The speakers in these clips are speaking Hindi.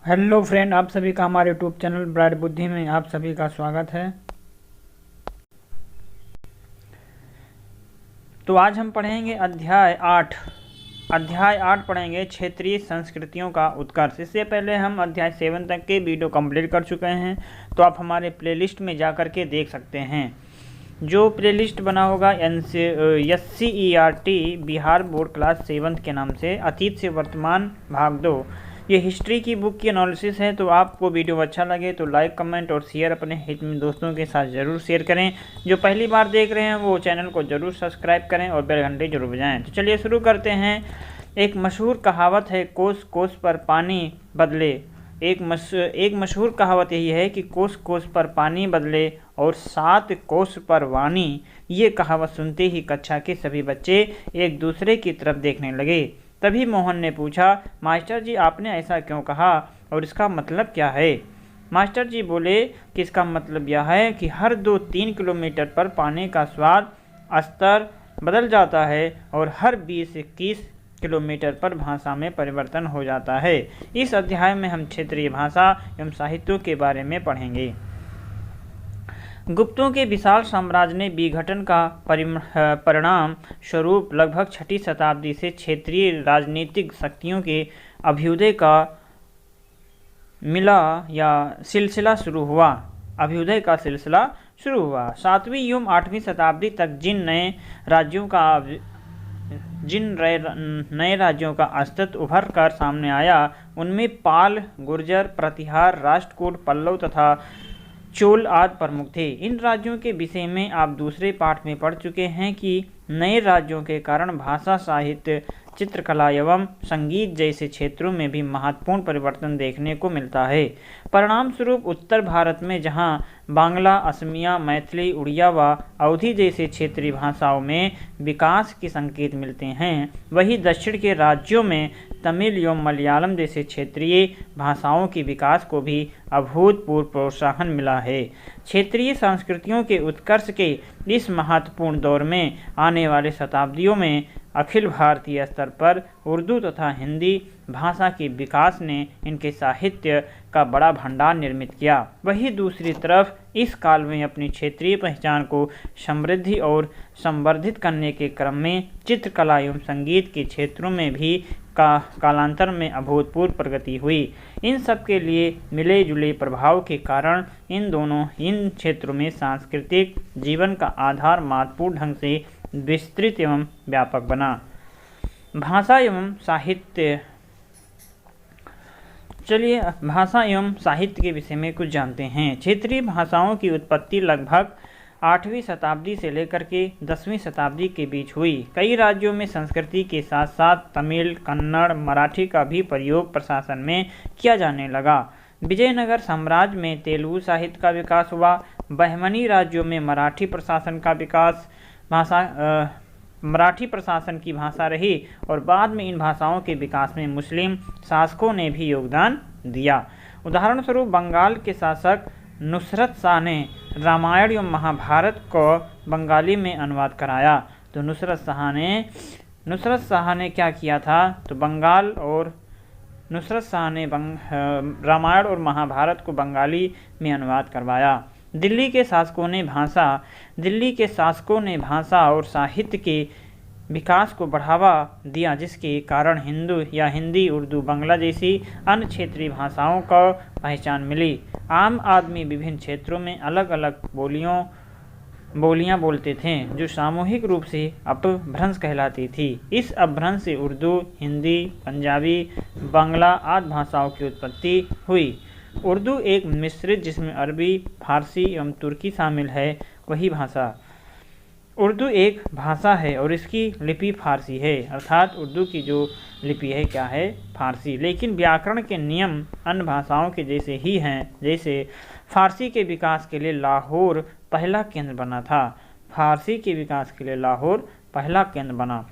हेलो फ्रेंड, आप सभी का हमारे यूट्यूब चैनल ब्राइट बुद्धि में आप सभी का स्वागत है। तो आज हम पढ़ेंगे अध्याय 8 पढ़ेंगे क्षेत्रीय संस्कृतियों का उत्कर्ष। इससे पहले हम अध्याय 7 तक के वीडियो कंप्लीट कर चुके हैं, तो आप हमारे प्लेलिस्ट में जा कर के देख सकते हैं। जो प्लेलिस्ट बना होगा SCERT बिहार बोर्ड क्लास 7 के नाम से, अतीत से वर्तमान भाग 2। ये हिस्ट्री की बुक की एनालिसिस है। तो आपको वीडियो अच्छा लगे तो लाइक, कमेंट और शेयर अपने हित में दोस्तों के साथ ज़रूर शेयर करें। जो पहली बार देख रहे हैं वो चैनल को ज़रूर सब्सक्राइब करें और बेल घंटे जरूर बजाएं। तो चलिए शुरू करते हैं। एक मशहूर कहावत है, कोस कोस पर पानी बदले। एक मशहूर कहावत यही है कि कोस कोस पर पानी बदले और 7 कोस पर वाणी। ये कहावत सुनते ही कक्षा के सभी बच्चे एक दूसरे की तरफ देखने लगे। तभी मोहन ने पूछा, मास्टर जी आपने ऐसा क्यों कहा और इसका मतलब क्या है? मास्टर जी बोले कि इसका मतलब यह है कि हर 2-3 किलोमीटर पर पानी का स्वाद स्तर बदल जाता है और हर 20-21 किलोमीटर पर भाषा में परिवर्तन हो जाता है। इस अध्याय में हम क्षेत्रीय भाषा एवं साहित्यों के बारे में पढ़ेंगे। गुप्तों के विशाल साम्राज्य ने विघटन का परिणाम स्वरूप लगभग 6ठी शताब्दी से क्षेत्रीय राजनीतिक शक्तियों के अभ्युदय का सिलसिला शुरू हुआ। 7वीं एवं 8वीं शताब्दी तक जिन नए राज्यों का अस्तित्व उभर कर सामने आया, उनमें पाल, गुर्जर, प्रतिहार, राष्ट्रकूट, पल्लव तथा चोल आदि प्रमुख थे। इन राज्यों के विषय में आप दूसरे पाठ में पढ़ चुके हैं कि नए राज्यों के कारण भाषा, साहित्य, चित्रकला एवं संगीत जैसे क्षेत्रों में भी महत्वपूर्ण परिवर्तन देखने को मिलता है। परिणाम स्वरूप उत्तर भारत में जहां बांग्ला, असमिया, मैथिली, उड़िया व अवधी जैसे क्षेत्रीय भाषाओं में विकास के संकेत मिलते हैं, वहीं दक्षिण के राज्यों में तमिल एवं मलयालम जैसे क्षेत्रीय भाषाओं के विकास को भी अभूतपूर्व प्रोत्साहन मिला है। क्षेत्रीय संस्कृतियों के उत्कर्ष के इस महत्वपूर्ण दौर में आने वाले शताब्दियों में अखिल भारतीय स्तर पर उर्दू तथा हिंदी भाषा के विकास ने इनके साहित्य का बड़ा भंडार निर्मित किया। वहीं दूसरी तरफ इस काल में अपनी क्षेत्रीय पहचान को समृद्धि और संवर्धित करने के क्रम में चित्रकला एवं संगीत के क्षेत्रों में भी कालांतर में अभूतपूर्व प्रगति हुई। इन सब के लिए मिले जुले प्रभाव के कारण इन क्षेत्रों में सांस्कृतिक जीवन का आधार महत्वपूर्ण ढंग से विस्तृत एवं व्यापक बना। भाषा एवं साहित्य। चलिए भाषा एवं साहित्य के विषय में कुछ जानते हैं। क्षेत्रीय भाषाओं की उत्पत्ति लगभग 8वीं शताब्दी से लेकर के 10वीं शताब्दी के बीच हुई। कई राज्यों में संस्कृति के साथ साथ तमिल, कन्नड़, मराठी का भी प्रयोग प्रशासन में किया जाने लगा। विजयनगर साम्राज्य में तेलुगु साहित्य का विकास हुआ। बहमनी राज्यों में मराठी प्रशासन की भाषा रही और बाद में इन भाषाओं के विकास में मुस्लिम शासकों ने भी योगदान दिया। उदाहरण स्वरूप बंगाल के शासक नुसरत शाह ने रामायण एवं महाभारत को बंगाली में अनुवाद कराया। तो नुसरत शाह ने क्या किया था? तो नुसरत शाह ने रामायण और महाभारत को बंगाली में अनुवाद करवाया। दिल्ली के शासकों ने भाषा और साहित्य के विकास को बढ़ावा दिया, जिसके कारण हिंदी, उर्दू, बांग्ला जैसी अन्य क्षेत्रीय भाषाओं को पहचान मिली। आम आदमी विभिन्न क्षेत्रों में अलग अलग बोलियां बोलते थे, जो सामूहिक रूप से अपभ्रंश कहलाती थी। इस अपभ्रंश से उर्दू, हिंदी, पंजाबी, बांग्ला आदि भाषाओं की उत्पत्ति हुई। उर्दू एक मिश्रित, जिसमें अरबी, फारसी एवं तुर्की शामिल है, वही भाषा। उर्दू एक भाषा है और इसकी लिपि फारसी है, अर्थात उर्दू की जो लिपि है क्या है? फारसी। लेकिन व्याकरण के नियम अन्य भाषाओं के जैसे ही हैं। जैसे फारसी के विकास के लिए लाहौर पहला केंद्र बना।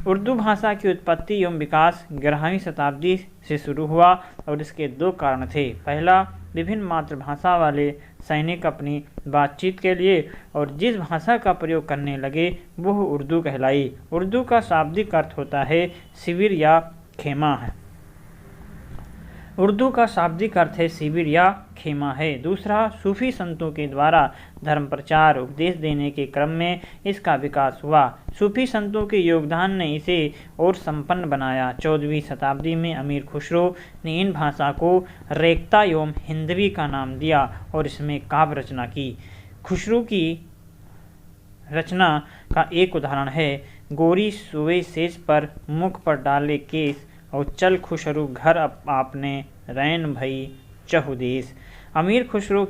उर्दू भाषा की उत्पत्ति एवं विकास 11वीं शताब्दी से शुरू हुआ और इसके 2 कारण थे। पहला, विभिन्न मातृभाषा वाले सैनिक अपनी बातचीत के लिए और जिस भाषा का प्रयोग करने लगे वह उर्दू कहलाई। उर्दू का शाब्दिक अर्थ होता है शिविर या खेमा है। उर्दू का शाब्दिक अर्थ है शिविर या खेमा है। दूसरा, सूफी संतों के द्वारा धर्म प्रचार उपदेश देने के क्रम में इसका विकास हुआ। सूफी संतों के योगदान ने इसे और संपन्न बनाया। 14वीं शताब्दी में अमीर खुसरो ने इन भाषा को रेख्ता एवं हिंदवी का नाम दिया और इसमें काव्य रचना की। खुसरो की रचना का एक उदाहरण है गोरी सोए सेज पर मुख पर डाले केस और चल खुसरो घर आपने रैन भई चहुदेश। अमीर खुसरो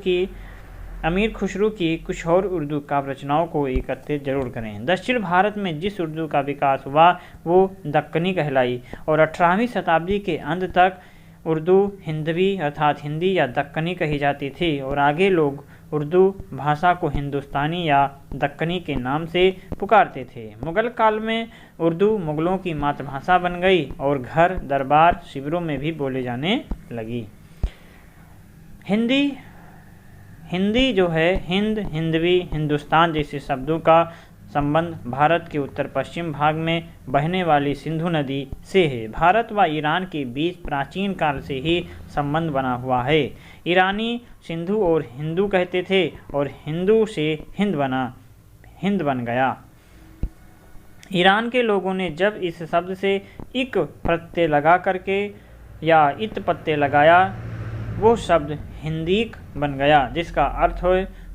की कुछ और उर्दू काव्य रचनाओं को एकत्रित जरूर करें। दक्षिण भारत में जिस उर्दू का विकास हुआ वो दक्कनी कहलाई और 18वीं शताब्दी के अंत तक उर्दू हिंदवी अर्थात हिंदी या दक्कनी कही जाती थी और आगे लोग उर्दू भाषा को हिंदुस्तानी या दक्कनी के नाम से पुकारते थे। मुगल काल में उर्दू मुगलों की मातृभाषा बन गई और घर, दरबार, शिविरों में भी बोले जाने लगी। हिंदी जो है हिंद, हिंदवी, हिंदुस्तान जैसे शब्दों का संबंध भारत के उत्तर पश्चिम भाग में बहने वाली सिंधु नदी से है। भारत व ईरान के बीच प्राचीन काल से ही संबंध बना हुआ है। ईरानी सिंधु और हिंदू कहते थे और हिंदू से हिंद बन गया। ईरान के लोगों ने जब इस शब्द से इक प्रत्यय लगा करके या इत प्रत्यय लगाया वो शब्द हिंदीक बन गया जिसका अर्थ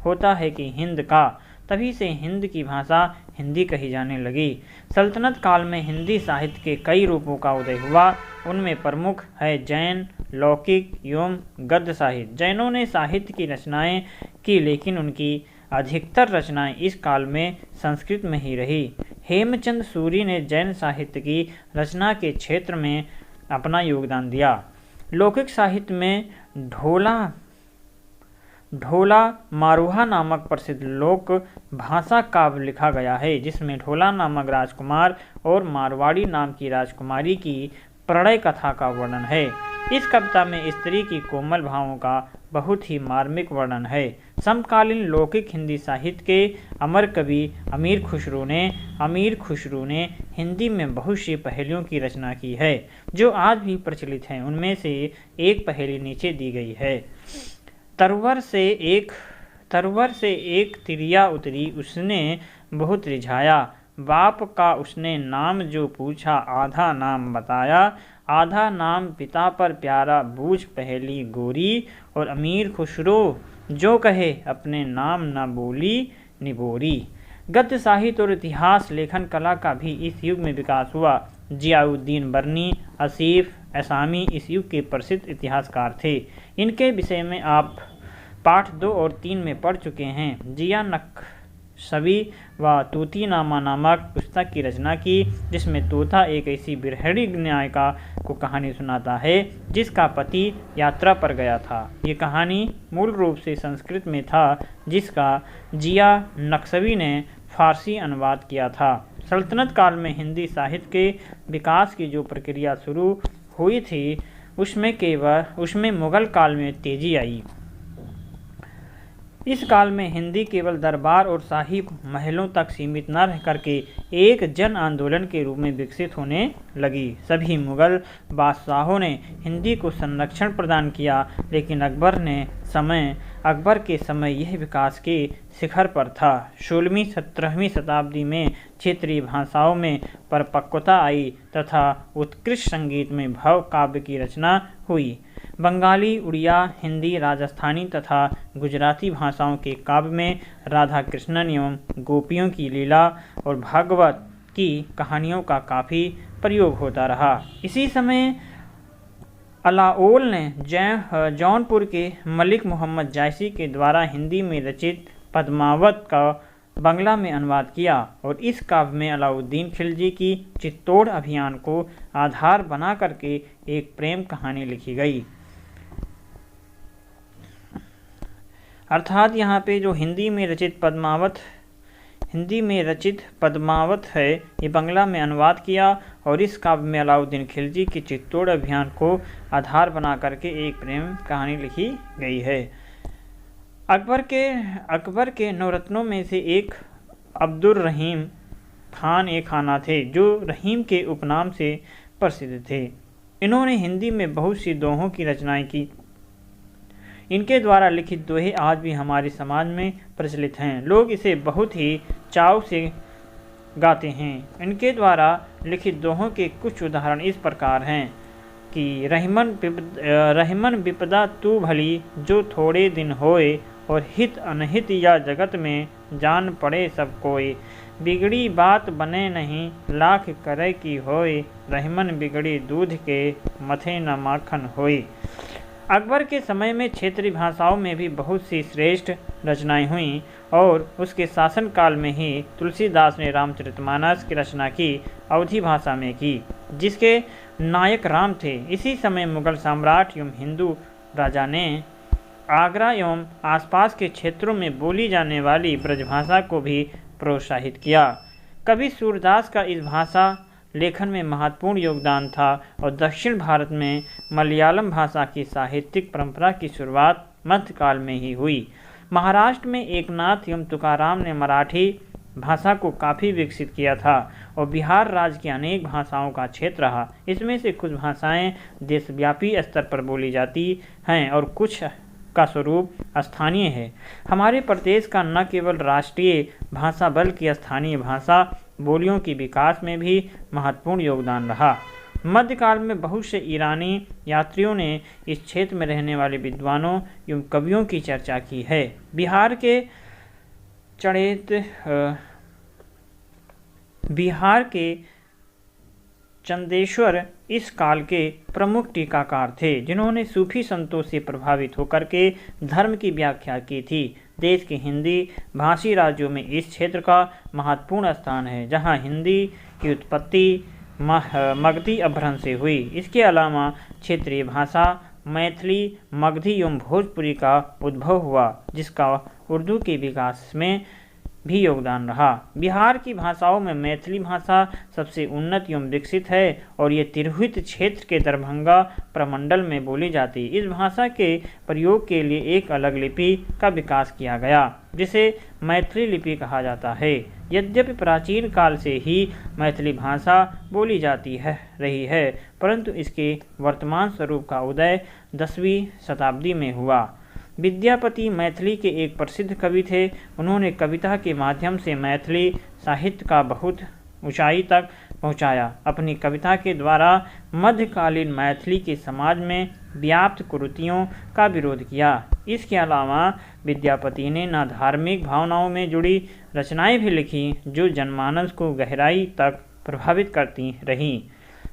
होता है कि हिंद का। तभी से हिंद की भाषा हिंदी कही जाने लगी। सल्तनत काल में हिंदी साहित्य के कई रूपों का उदय हुआ। उनमें प्रमुख है जैन, लौकिक एवं गद्य साहित्य। जैनों ने साहित्य की रचनाएं की लेकिन उनकी अधिकतर रचनाएं इस काल में संस्कृत में ही रही। हेमचंद सूरी ने जैन साहित्य की रचना के क्षेत्र में अपना योगदान दिया। लौकिक साहित्य में ढोला मारूहा नामक प्रसिद्ध लोक भाषा काव्य लिखा गया है जिसमें ढोला नामक राजकुमार और मारवाड़ी नाम की राजकुमारी की प्रणय कथा का वर्णन है। इस कविता में स्त्री की कोमल भावों का बहुत ही मार्मिक वर्णन है। समकालीन लौकिक हिंदी साहित्य के अमर कवि अमीर खुसरो ने हिंदी में बहुत सी पहेलियों की रचना की है जो आज भी प्रचलित हैं। उनमें से एक पहेली नीचे दी गई है। तरवर से एक तिरिया उतरी उसने बहुत रिझाया। बाप का उसने नाम जो पूछा आधा नाम बताया। आधा नाम पिता पर प्यारा बूझ पहेली गोरी। और अमीर खुसरो जो कहे अपने नाम न बोली निबोरी। गद्य साहित्य और इतिहास लेखन कला का भी इस युग में विकास हुआ। जियाउद्दीन बर्नी, आसिफ असामी इस युग के प्रसिद्ध इतिहासकार थे। इनके विषय में आप पाठ 2 और 3 में पढ़ चुके हैं। जिया नक्शबी व तूतीनामा नामक पुस्तक की रचना की जिसमें तोता एक ऐसी बिरहड़ी नायिका को कहानी सुनाता है जिसका पति यात्रा पर गया था। ये कहानी मूल रूप से संस्कृत में था जिसका जिया नक्शबी ने फारसी अनुवाद किया था। सल्तनत काल में हिंदी साहित्य के विकास की जो प्रक्रिया शुरू हुई थी उसमें मुगल काल में तेजी आई। इस काल में हिंदी केवल दरबार और शाही महलों तक सीमित न रह करके एक जन आंदोलन के रूप में विकसित होने लगी। सभी मुगल बादशाहों ने हिंदी को संरक्षण प्रदान किया लेकिन अकबर के समय यह विकास के शिखर पर था। 16वीं-17वीं शताब्दी में क्षेत्रीय भाषाओं में परिपक्वता आई तथा उत्कृष्ट संगीत में भव काव्य की रचना हुई। बंगाली, उड़िया, हिंदी, राजस्थानी तथा गुजराती भाषाओं के काव्य में राधा कृष्णन एवं गोपियों की लीला और भागवत की कहानियों का काफ़ी प्रयोग होता रहा। इसी समय अलाओल ने जौनपुर के मलिक मोहम्मद जायसी के द्वारा हिंदी में रचित पद्मावत का बंगला में अनुवाद किया और इस काव्य में अलाउद्दीन खिलजी की चित्तौड़ अभियान को आधार बना करके एक प्रेम कहानी लिखी गई। अर्थात यहाँ पे जो हिंदी में रचित पद्मावत है ये बंगला में अनुवाद किया और इस काव्य में अलाउद्दीन खिलजी की चित्तौड़ अभियान को आधार बना करके एक प्रेम कहानी लिखी गई है। अकबर के नवरत्नों में से एक अब्दुल रहीम खान ए खाना थे जो रहीम के उपनाम से प्रसिद्ध थे। इन्होंने हिंदी में बहुत सी दोहों की रचनाएं की। इनके द्वारा लिखित दोहे आज भी हमारे समाज में प्रचलित हैं। लोग इसे बहुत ही चाव से गाते हैं। इनके द्वारा लिखित दोहों के कुछ उदाहरण इस प्रकार हैं कि रहीमन विपदा तू भली जो थोड़े दिन होए, और हित अनहित या जगत में जान पड़े सब कोई। बिगड़ी बात बने नहीं लाख करे की होए, रहीमन बिगड़ी दूध के मथे न माखन होए। अकबर के समय में क्षेत्रीय भाषाओं में भी बहुत सी श्रेष्ठ रचनाएं हुईं और उसके शासनकाल में ही तुलसीदास ने रामचरितमानस की रचना की अवधी भाषा में की, जिसके नायक राम थे। इसी समय मुगल सम्राट एवं हिंदू राजा ने आगरा एवं आसपास के क्षेत्रों में बोली जाने वाली ब्रजभाषा को भी प्रोत्साहित किया। कवि सूरदास का इस भाषा लेखन में महत्वपूर्ण योगदान था और दक्षिण भारत में मलयालम भाषा की साहित्यिक परंपरा की शुरुआत मध्यकाल में ही हुई। महाराष्ट्र में एकनाथ एवं तुकाराम ने मराठी भाषा को काफ़ी विकसित किया था और बिहार राज्य की अनेक भाषाओं का क्षेत्र रहा। इसमें से कुछ भाषाएं देशव्यापी स्तर पर बोली जाती हैं और कुछ का स्वरूप स्थानीय है। हमारे प्रदेश का न केवल राष्ट्रीय भाषा बल्कि स्थानीय भाषा बोलियों के विकास में भी महत्वपूर्ण योगदान रहा। मध्यकाल में बहुत से ईरानी यात्रियों ने इस क्षेत्र में रहने वाले विद्वानों एवं कवियों की चर्चा की है। बिहार के चंदेश्वर इस काल के प्रमुख टीकाकार थे, जिन्होंने सूफी संतों से प्रभावित होकर के धर्म की व्याख्या की थी। देश के हिंदी भाषी राज्यों में इस क्षेत्र का महत्वपूर्ण स्थान है, जहां हिंदी की उत्पत्ति मगधी अपभ्रंश से हुई। इसके अलावा क्षेत्रीय भाषा मैथिली, मगधी एवं भोजपुरी का उद्भव हुआ, जिसका उर्दू के विकास में भी योगदान रहा। बिहार की भाषाओं में मैथिली भाषा सबसे उन्नत एवं विकसित है और ये तिरहुत क्षेत्र के दरभंगा प्रमंडल में बोली जाती। इस भाषा के प्रयोग के लिए एक अलग लिपि का विकास किया गया, जिसे मैथिली लिपि कहा जाता है। यद्यपि प्राचीन काल से ही मैथिली भाषा बोली जाती रही है, परंतु इसके वर्तमान स्वरूप का उदय 10वीं शताब्दी में हुआ। विद्यापति मैथिली के एक प्रसिद्ध कवि थे। उन्होंने कविता के माध्यम से मैथिली साहित्य का बहुत ऊंचाई तक पहुंचाया। अपनी कविता के द्वारा मध्यकालीन मैथिली के समाज में व्याप्त कुरीतियों का विरोध किया। इसके अलावा विद्यापति ने न धार्मिक भावनाओं में जुड़ी रचनाएं भी लिखी, जो जनमानस को गहराई तक प्रभावित करती रहीं।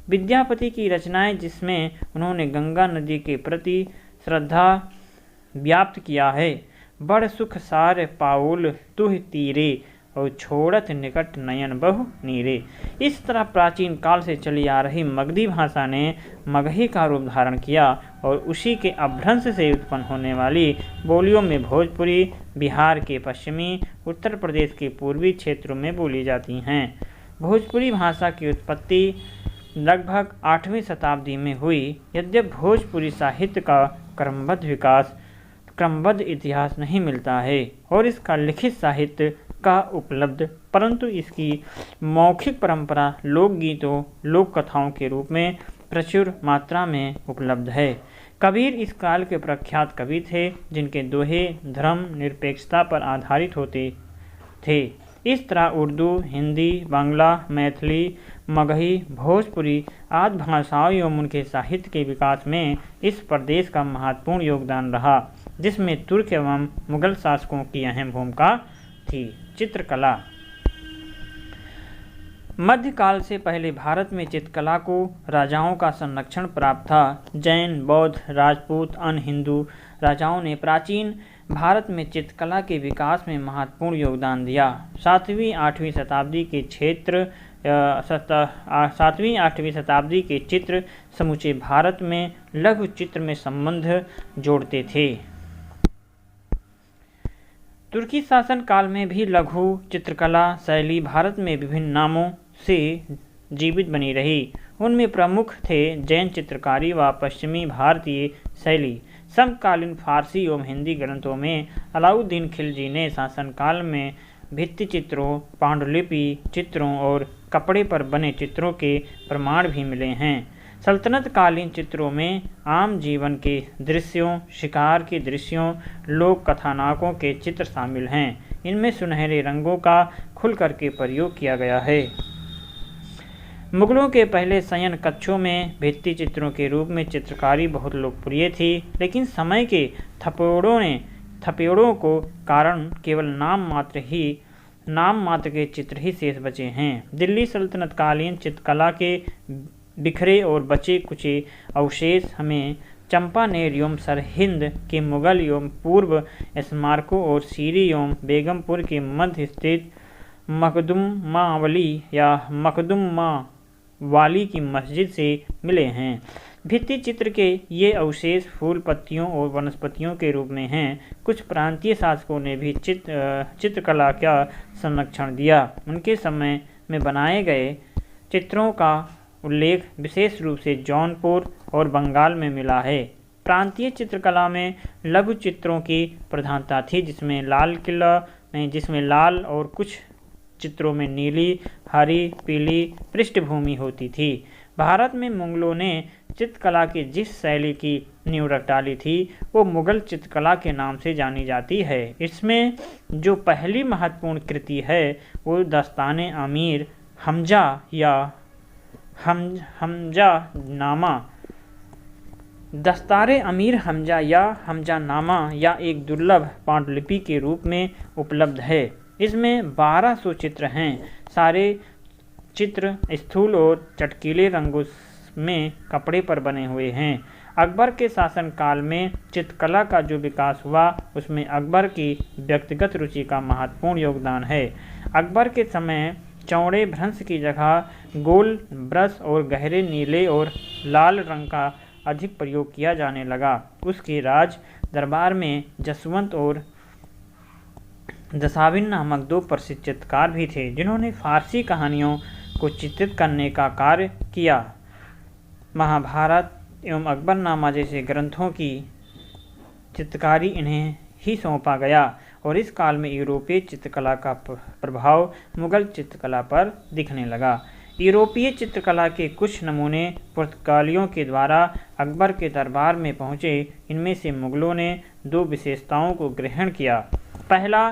विद्यापति की रचनाएं, जिसमें उन्होंने गंगा नदी के प्रति श्रद्धा व्याप्त किया है, बड़ सुख सार पाउल तुह तीरे और छोड़त निकट नयन बहु नीरे। इस तरह प्राचीन काल से चली आ रही मगधी भाषा ने मगही का रूप धारण किया और उसी के अपभ्रंश से उत्पन्न होने वाली बोलियों में भोजपुरी बिहार के पश्चिमी, उत्तर प्रदेश के पूर्वी क्षेत्रों में बोली जाती हैं। भोजपुरी भाषा की उत्पत्ति लगभग 8वीं शताब्दी में हुई। यद्यपि भोजपुरी साहित्य का क्रमबद्ध इतिहास नहीं मिलता है और इसका लिखित साहित्य का उपलब्ध, परंतु इसकी मौखिक परंपरा लोकगीतों, लोक कथाओं के रूप में प्रचुर मात्रा में उपलब्ध है। कबीर इस काल के प्रख्यात कवि थे, जिनके दोहे धर्म निरपेक्षता पर आधारित होते थे। इस तरह उर्दू, हिंदी, बांग्ला, मैथिली, मगही, भोजपुरी आदि भाषाओं एवं उनके साहित्य के विकास में इस प्रदेश का महत्वपूर्ण योगदान रहा, जिसमें तुर्क एवं मुगल शासकों की अहम भूमिका थी। चित्रकला। मध्यकाल से पहले भारत में चित्रकला को राजाओं का संरक्षण प्राप्त था। जैन, बौद्ध, राजपूत, अन्य हिंदू राजाओं ने प्राचीन भारत में चित्रकला के विकास में महत्वपूर्ण योगदान दिया। 7वीं-8वीं शताब्दी के चित्र समूचे भारत में लघु चित्र में संबंध जोड़ते थे। तुर्की शासन काल में भी लघु चित्रकला शैली भारत में विभिन्न नामों से जीवित बनी रही। उनमें प्रमुख थे जैन चित्रकारी व पश्चिमी भारतीय शैली। समकालीन फारसी एवं हिंदी ग्रंथों में अलाउद्दीन खिलजी ने शासनकाल में भित्ति चित्रों, पांडुलिपि चित्रों और कपड़े पर बने चित्रों के प्रमाण भी मिले हैं। सल्तनत कालीन चित्रों में आम जीवन के दृश्यों, शिकार के दृश्यों, लोक कथानकों के चित्र शामिल हैं। इनमें सुनहरे रंगों का खुल करके प्रयोग किया गया है। मुगलों के पहले शयन कक्षों में भित्ति चित्रों के रूप में चित्रकारी बहुत लोकप्रिय थी, लेकिन समय के थपेड़ों को कारण केवल नाम मात्र के चित्र ही शेष बचे हैं। दिल्ली सल्तनत कालीन चित्रकला के बिखरे और बचे कुचे अवशेष हमें चंपानेर एवं सरहिंद के मुगल एवं पूर्व स्मारकों और सीरी एवं बेगमपुर के मध्य स्थित मखदुम्मावाली की मस्जिद से मिले हैं। भित्ति चित्र के ये अवशेष फूल, पत्तियों और वनस्पतियों के रूप में हैं। कुछ प्रांतीय शासकों ने भी चित्रकला का संरक्षण दिया। उनके समय में बनाए गए चित्रों का उल्लेख विशेष रूप से जौनपुर और बंगाल में मिला है। प्रांतीय चित्रकला में लघु चित्रों की प्रधानता थी, जिसमें लाल और कुछ चित्रों में नीली, हरी, पीली पृष्ठभूमि होती थी। भारत में मुगलों ने चित्रकला की जिस शैली की नींव रख डाली थी वो मुगल चित्रकला के नाम से जानी जाती है। इसमें जो पहली महत्वपूर्ण कृति है वो दस्ताने अमीर हमजा या हमजानामा या एक दुर्लभ पांडुलिपि के रूप में उपलब्ध है। इसमें 1200 चित्र हैं। सारे चित्र स्थूल और चटकीले रंगों में कपड़े पर बने हुए हैं। अकबर के शासनकाल में चित्रकला का जो विकास हुआ उसमें अकबर की व्यक्तिगत रुचि का महत्वपूर्ण योगदान है। अकबर के समय चौड़े भ्रंश की जगह गोल ब्रश और गहरे नीले और लाल रंग का अधिक प्रयोग किया जाने लगा। उसके राज दरबार में जसवंत और जसाविन नामक 2 प्रसिद्ध चित्रकार भी थे, जिन्होंने फारसी कहानियों को चित्रित करने का कार्य किया। महाभारत एवं अकबरनामा जैसे ग्रंथों की चित्रकारी इन्हें ही सौंपा गया और इस काल में यूरोपीय चित्रकला का प्रभाव मुगल चित्रकला पर दिखने लगा। यूरोपीय चित्रकला के कुछ नमूने पुर्तगालियों के द्वारा अकबर के दरबार में पहुँचे। इनमें से मुगलों ने 2 विशेषताओं को ग्रहण किया। पहला,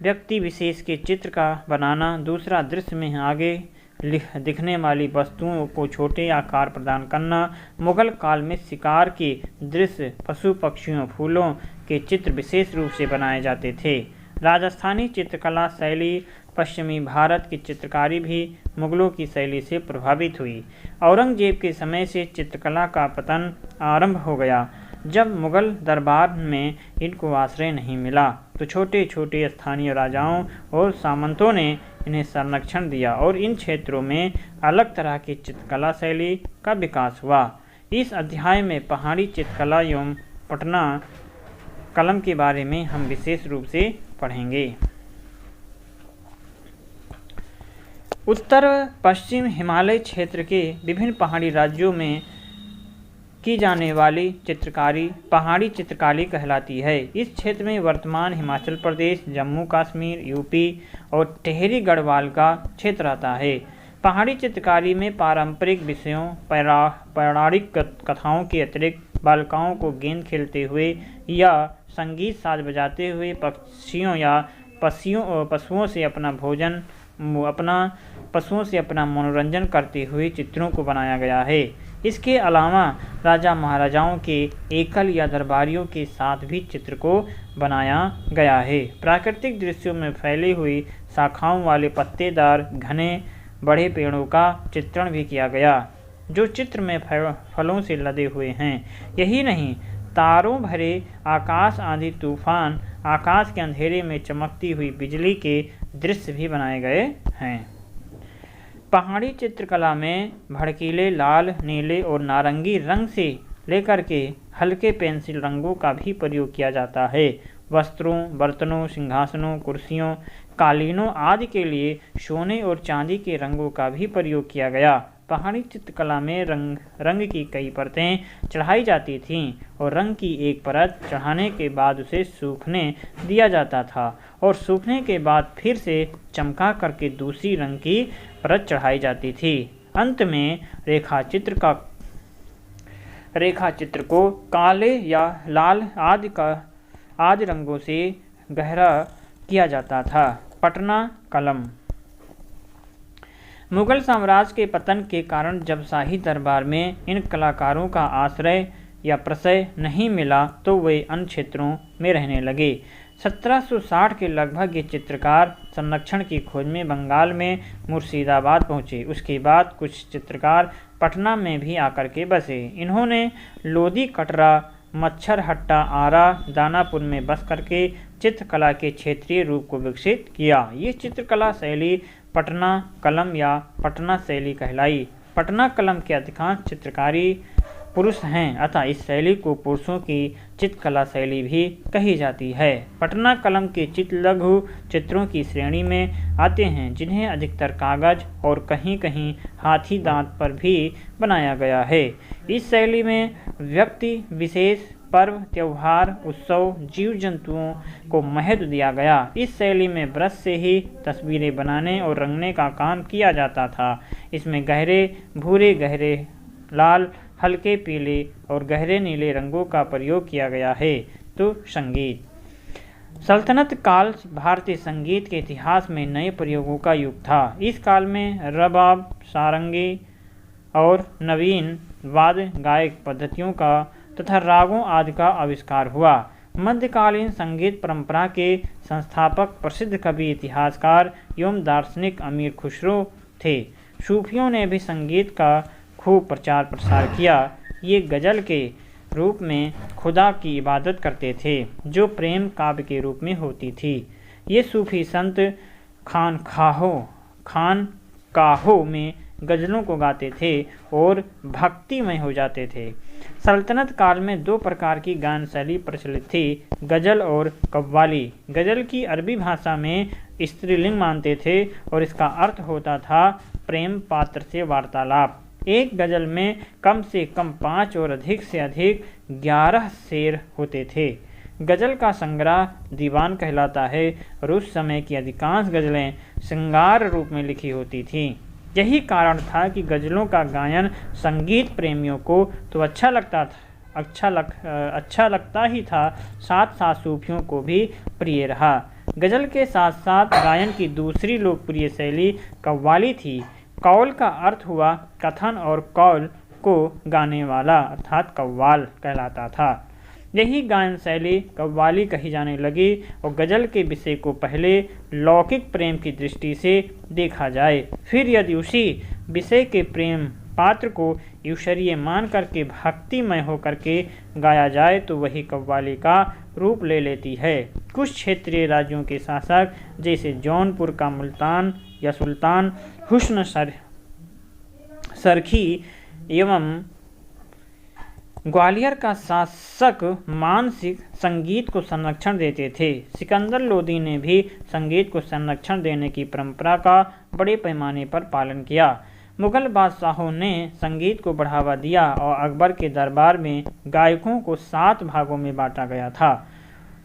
व्यक्ति विशेष के चित्र का बनाना। दूसरा, दृश्य में आगे दिखने वाली वस्तुओं को छोटे आकार प्रदान करना। मुगल काल में शिकार के दृश्य, पशु पक्षियों, फूलों के चित्र विशेष रूप से बनाए जाते थे। राजस्थानी चित्रकला शैली, पश्चिमी भारत की चित्रकारी भी मुगलों की शैली से प्रभावित हुई। औरंगजेब के समय से चित्रकला का पतन आरंभ हो गया। जब मुगल दरबार में इनको आश्रय नहीं मिला तो छोटे छोटे स्थानीय राजाओं और सामंतों ने इन्हें संरक्षण दिया और इन क्षेत्रों में अलग तरह की चित्रकला शैली का विकास हुआ। इस अध्याय में पहाड़ी चित्रकला एवं पटना कलम के बारे में हम विशेष रूप से पढ़ेंगे। उत्तर पश्चिम हिमालय क्षेत्र के विभिन्न पहाड़ी राज्यों में की जाने वाली चित्रकारी पहाड़ी चित्रकारी कहलाती है। इस क्षेत्र में वर्तमान हिमाचल प्रदेश, जम्मू कश्मीर, यूपी और टिहरी गढ़वाल का क्षेत्र आता है। पहाड़ी चित्रकारी में पारंपरिक विषयों, पौराणिक कथाओं के अतिरिक्त बालिकाओं को गेंद खेलते हुए या संगीत साज बजाते हुए पशुओं से अपना मनोरंजन करते हुए चित्रों को बनाया गया है। इसके अलावा राजा महाराजाओं के एकल या दरबारियों के साथ भी चित्र को बनाया गया है। प्राकृतिक दृश्यों में फैली हुई शाखाओं वाले पत्तेदार घने बड़े पेड़ों का चित्रण भी किया गया, जो चित्र में फलों से लदे हुए हैं। यही नहीं, तारों भरे आकाश, आंधी तूफान, आकाश के अंधेरे में चमकती हुई बिजली के दृश्य भी बनाए गए हैं। पहाड़ी चित्रकला में भड़कीले लाल, नीले और नारंगी रंग से लेकर के हल्के पेंसिल रंगों का भी प्रयोग किया जाता है। वस्त्रों, बर्तनों, सिंहासनों, कुर्सियों, कालीनों आदि के लिए सोने और चांदी के रंगों का भी प्रयोग किया गया। पहाड़ी चित्रकला में रंग की कई परतें चढ़ाई जाती थीं और रंग की एक परत चढ़ाने के बाद उसे सूखने दिया जाता था और सूखने के बाद फिर से चमका करके दूसरी रंग की परत चढ़ाई जाती थी। अंत में रेखा चित्र का रेखा चित्र को काले या लाल आदि रंगों से गहरा किया जाता था। पटना कलम। मुगल साम्राज्य के पतन के कारण जब शाही दरबार में इन कलाकारों का आश्रय या प्रशय नहीं मिला तो वे अन्य क्षेत्रों में रहने लगे। 1760 के लगभग ये चित्रकार संरक्षण की खोज में बंगाल में मुर्शिदाबाद पहुँचे। उसके बाद कुछ चित्रकार पटना में भी आकर के बसे। इन्होंने लोधी, कटरा, मच्छर हट्टा, आरा, दानापुर में बस करके चित्रकला के क्षेत्रीय रूप को विकसित किया। ये चित्रकला शैली पटना कलम या पटना शैली कहलाई। पटना कलम के अधिकांश चित्रकारी पुरुष हैं, अतः इस शैली को पुरुषों की चित्रकला शैली भी कही जाती है। पटना कलम के चित्र लघु चित्रों की श्रेणी में आते हैं, जिन्हें अधिकतर कागज और कहीं कहीं हाथी दांत पर भी बनाया गया है। इस शैली में व्यक्ति विशेष, पर्व, त्योहार, उत्सव, जीव जंतुओं को महत्व दिया गया। इस शैली में ब्रश से ही तस्वीरें बनाने और रंगने का काम किया जाता था। इसमें गहरे भूरे, गहरे लाल, हल्के पीले और गहरे नीले रंगों का प्रयोग किया गया है। तो संगीत। सल्तनत काल भारतीय संगीत के इतिहास में नए प्रयोगों का युग था। इस काल में रबाब, सारंगी और नवीन वाद्य गायक पद्धतियों का तथा रागों आदि का आविष्कार हुआ। मध्यकालीन संगीत परंपरा के संस्थापक प्रसिद्ध कवि, इतिहासकार एवं दार्शनिक अमीर खुसरो थे। सूफियों ने भी संगीत का खूब प्रचार प्रसार किया। ये गज़ल के रूप में खुदा की इबादत करते थे, जो प्रेम काव्य के रूप में होती थी। ये सूफी संत खानकाहों में गज़लों को गाते थे और भक्तिमय हो जाते थे। सल्तनत काल में दो प्रकार की गान शैली प्रचलित थी, गज़ल और कव्वाली। गज़ल की अरबी भाषा में स्त्रीलिंग मानते थे और इसका अर्थ होता था प्रेम पात्र से वार्तालाप। एक गज़ल में कम से कम 5 और अधिक से अधिक 11 शेर होते थे। गज़ल का संग्रह दीवान कहलाता है और उस समय की अधिकांश गज़लें श्रृंगार रूप में लिखी होती थीं। यही कारण था कि गज़लों का गायन संगीत प्रेमियों को तो अच्छा लगता ही था, साथ साथ सूफियों को भी प्रिय रहा। गज़ल के साथ साथ गायन की दूसरी लोकप्रिय शैली कव्वाली थी। कौल का अर्थ हुआ कथन और कौल को गाने वाला अर्थात कव्वाल कहलाता था। यही गायन शैली कव्वाली कही जाने लगी और गज़ल के विषय को पहले लौकिक प्रेम की दृष्टि से देखा जाए, फिर यदि उसी विषय के प्रेम पात्र को ईश्वरीय मान करके भक्तिमय होकर के गाया जाए तो वही कव्वाली का रूप ले लेती है। कुछ क्षेत्रीय राज्यों के शासक जैसे जौनपुर का मुल्तान या सुल्तान हुस्न सरखी एवं ग्वालियर का शासक मानसिक संगीत को संरक्षण देते थे। सिकंदर लोदी ने भी संगीत को संरक्षण देने की परंपरा का बड़े पैमाने पर पालन किया। मुगल बादशाहों ने संगीत को बढ़ावा दिया और अकबर के दरबार में गायकों को 7 भागों में बांटा गया था,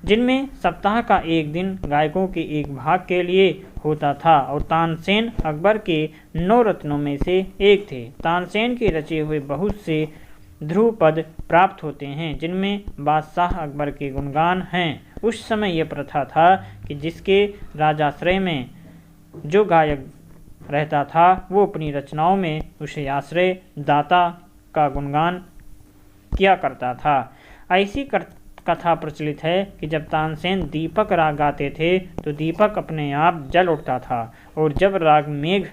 जिनमें सप्ताह का एक दिन गायकों के एक भाग के लिए होता था और तानसेन अकबर के 9 रत्नों में से एक थे। तानसेन के रचे हुए बहुत से ध्रुपद प्राप्त होते हैं, जिनमें बादशाह अकबर के गुणगान हैं। उस समय यह प्रथा था कि जिसके राजाश्रय में जो गायक रहता था वो अपनी रचनाओं में उसे आश्रय दाता का गुणगान किया करता था। ऐसी कथा प्रचलित है कि जब तानसेन दीपक राग गाते थे तो दीपक अपने आप जल उठता था और जब राग मेघ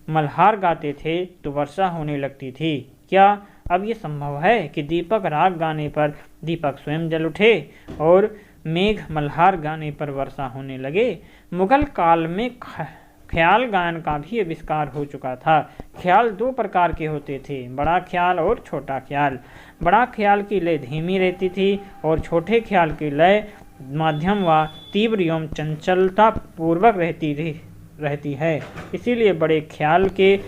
मल्हार गाते थे तो वर्षा होने लगती थी। क्या अब ये संभव है कि दीपक राग गाने पर दीपक स्वयं जल उठे और मेघ मल्हार गाने पर वर्षा होने लगे? मुगल काल में ख्याल गायन का भी आविष्कार हो चुका था। ख्याल 2 प्रकार के होते थे, बड़ा ख्याल और छोटा ख्याल। बड़ा ख्याल की लय धीमी रहती थी और छोटे ख्याल की लय मध्यम व तीव्र एवं चंचलता पूर्वक रहती है। इसीलिए बड़े ख्याल के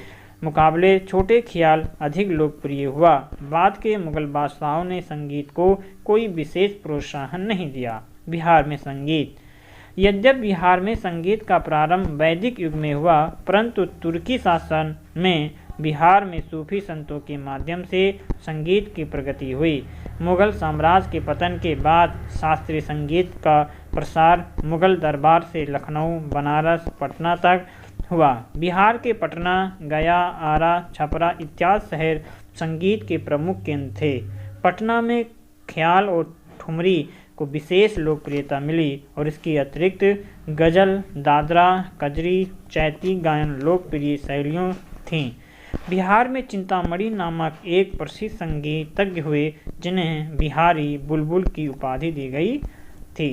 मुकाबले छोटे ख्याल अधिक लोकप्रिय हुआ। बाद के मुगल बादशाहों ने संगीत को कोई विशेष प्रोत्साहन नहीं दिया। बिहार में संगीत। यद्यपि बिहार में संगीत का प्रारंभ वैदिक युग में हुआ, परंतु तुर्की शासन में बिहार में सूफी संतों के माध्यम से संगीत की प्रगति हुई। मुगल साम्राज्य के पतन के बाद शास्त्रीय संगीत का प्रसार मुगल दरबार से लखनऊ, बनारस, पटना तक हुआ। बिहार के पटना, गया, आरा, छपरा इत्यादि शहर संगीत के प्रमुख केंद्र थे। पटना में ख्याल और ठुमरी को विशेष लोकप्रियता मिली और इसके अतिरिक्त गज़ल, दादरा, कजरी, चैती गायन लोकप्रिय शैलियों थीं। बिहार में चिंतामणि नामक एक प्रसिद्ध संगीतज्ञ हुए जिन्हें बिहारी बुलबुल की उपाधि दी गई थी।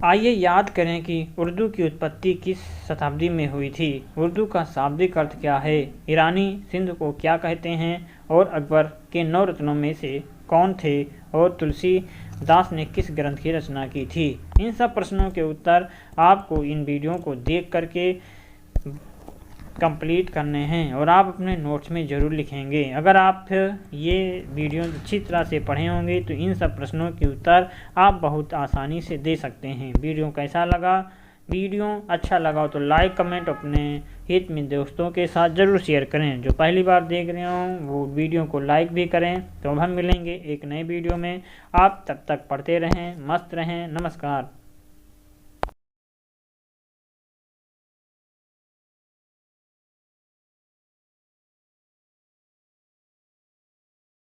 आइए याद करें कि उर्दू की उत्पत्ति किस शताब्दी में हुई थी। उर्दू का शाब्दिक अर्थ क्या है, ईरानी सिंध को क्या कहते हैं, और अकबर के 9 रत्नों में से कौन थे, और तुलसीदास ने किस ग्रंथ की रचना की थी। इन सब प्रश्नों के उत्तर आपको इन वीडियो को देख करके कंप्लीट करने हैं और आप अपने नोट्स में ज़रूर लिखेंगे। अगर आप ये वीडियो अच्छी तरह से पढ़े होंगे तो इन सब प्रश्नों के उत्तर आप बहुत आसानी से दे सकते हैं। वीडियो कैसा लगा? वीडियो अच्छा लगा तो लाइक, कमेंट अपने हित में दोस्तों के साथ ज़रूर शेयर करें। जो पहली बार देख रहे हों वो वीडियो को लाइक भी करें। तो हम मिलेंगे एक नए वीडियो में। आप तब तक पढ़ते रहें, मस्त रहें। नमस्कार।